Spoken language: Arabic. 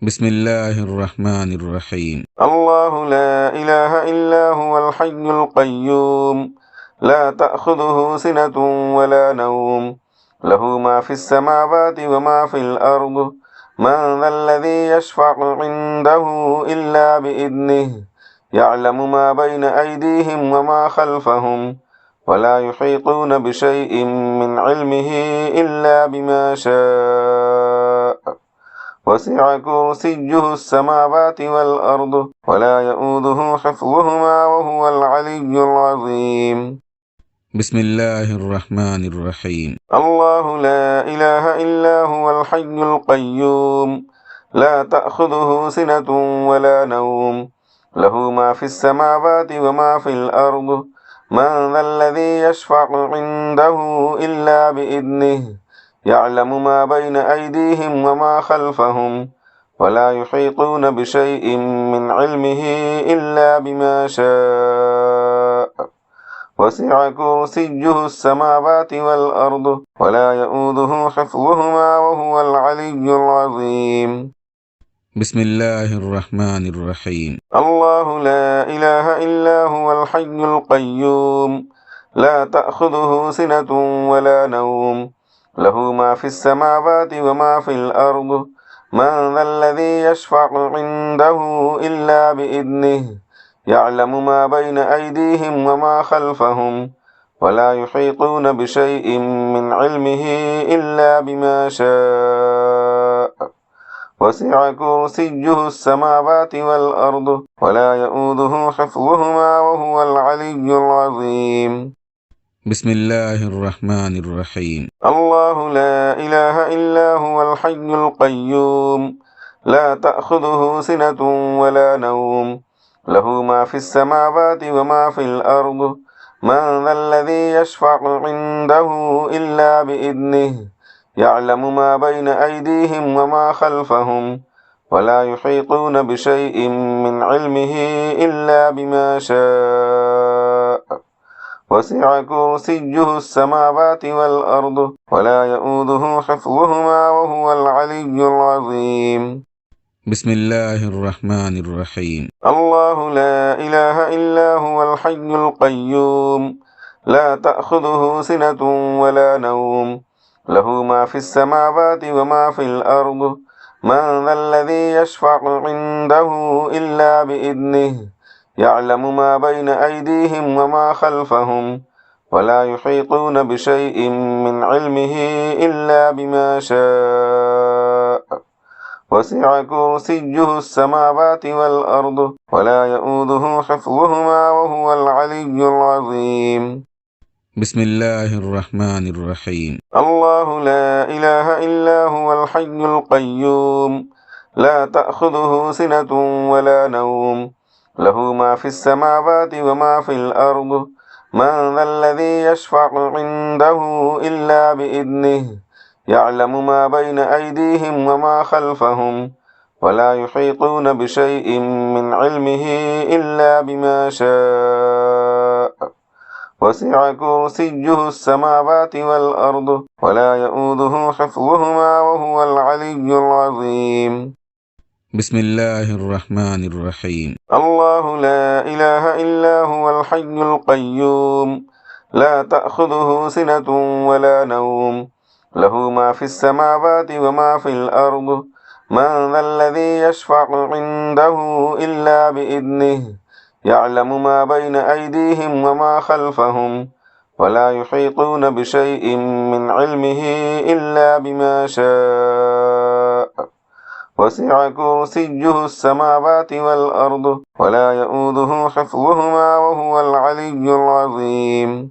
بسم الله الرحمن الرحيم. الله لا إله إلا هو الحي القيوم لا تأخذه سنة ولا نوم له ما في السماوات وما في الأرض من ذا الذي يشفع عنده إلا بإذنه يعلم ما بين أيديهم وما خلفهم ولا يحيطون بشيء من علمه إلا بما شاء وسع كرسيه السماوات والأرض ولا يؤوده حفظهما وهو العلي العظيم. بسم الله الرحمن الرحيم. الله لا إله إلا هو الحي القيوم لا تأخذه سنة ولا نوم له ما في السماوات وما في الأرض من ذا الذي يشفع عنده إلا بإذنه يعلم ما بين أيديهم وما خلفهم ولا يحيطون بشيء من علمه إلا بما شاء وسع كرسيه السماوات والأرض ولا يؤوده حفظهما وهو العلي العظيم. بسم الله الرحمن الرحيم. الله لا إله إلا هو الحي القيوم لا تأخذه سنة ولا نوم له ما في السماوات وما في الأرض من ذا الذي يشفع عنده إلا بإذنه يعلم ما بين أيديهم وما خلفهم ولا يحيطون بشيء من علمه إلا بما شاء وسع كرسيه السماوات والأرض ولا يؤوده حفظهما وهو العلي العظيم. بسم الله الرحمن الرحيم. الله لا إله إلا هو الحي القيوم لا تأخذه سنة ولا نوم له ما في السماوات وما في الأرض من ذا الذي يشفع عنده إلا بإذنه يعلم ما بين أيديهم وما خلفهم ولا يحيطون بشيء من علمه إلا بما شاء وسع كرسيه السماوات والأرض ولا يؤوده حفظهما وهو العلي العظيم. بسم الله الرحمن الرحيم. الله لا إله إلا هو الحي القيوم لا تأخذه سنة ولا نوم له ما في السماوات وما في الأرض من ذا الذي يشفع عنده إلا بإذنه يعلم ما بين أيديهم وما خلفهم ولا يحيطون بشيء من علمه إلا بما شاء وسع كرسيه السماوات والأرض ولا يؤوده حفظهما وهو العلي العظيم. بسم الله الرحمن الرحيم. الله لا إله إلا هو الحي القيوم لا تأخذه سنة ولا نوم له ما في السماوات وما في الأرض من ذا الذي يشفع عنده إلا بإذنه يعلم ما بين أيديهم وما خلفهم ولا يحيطون بشيء من علمه إلا بما شاء وسع كرسيه السماوات والأرض ولا يؤوده حفظهما وهو العلي العظيم. بسم الله الرحمن الرحيم. الله لا إله إلا هو الحي القيوم لا تأخذه سنة ولا نوم له ما في السماوات وما في الأرض من ذا الذي يشفع عنده إلا بإذنه يعلم ما بين أيديهم وما خلفهم ولا يحيطون بشيء من علمه إلا بما شاء وسع كرسيه السماوات والأرض ولا يؤوده حفظهما وهو العلي العظيم. بسم الله الرحمن الرحيم. الله لا إله إلا هو الحي القيوم لا تأخذه سنة ولا نوم له ما في السماوات وما في الأرض من ذا الذي يشفع عنده إلا بإذنه يعلم ما بين أيديهم وما خلفهم ولا يحيطون بشيء من علمه إلا بما شاء وسع كرسيه السماوات والأرض ولا يؤوده حفظهما وهو العلي العظيم.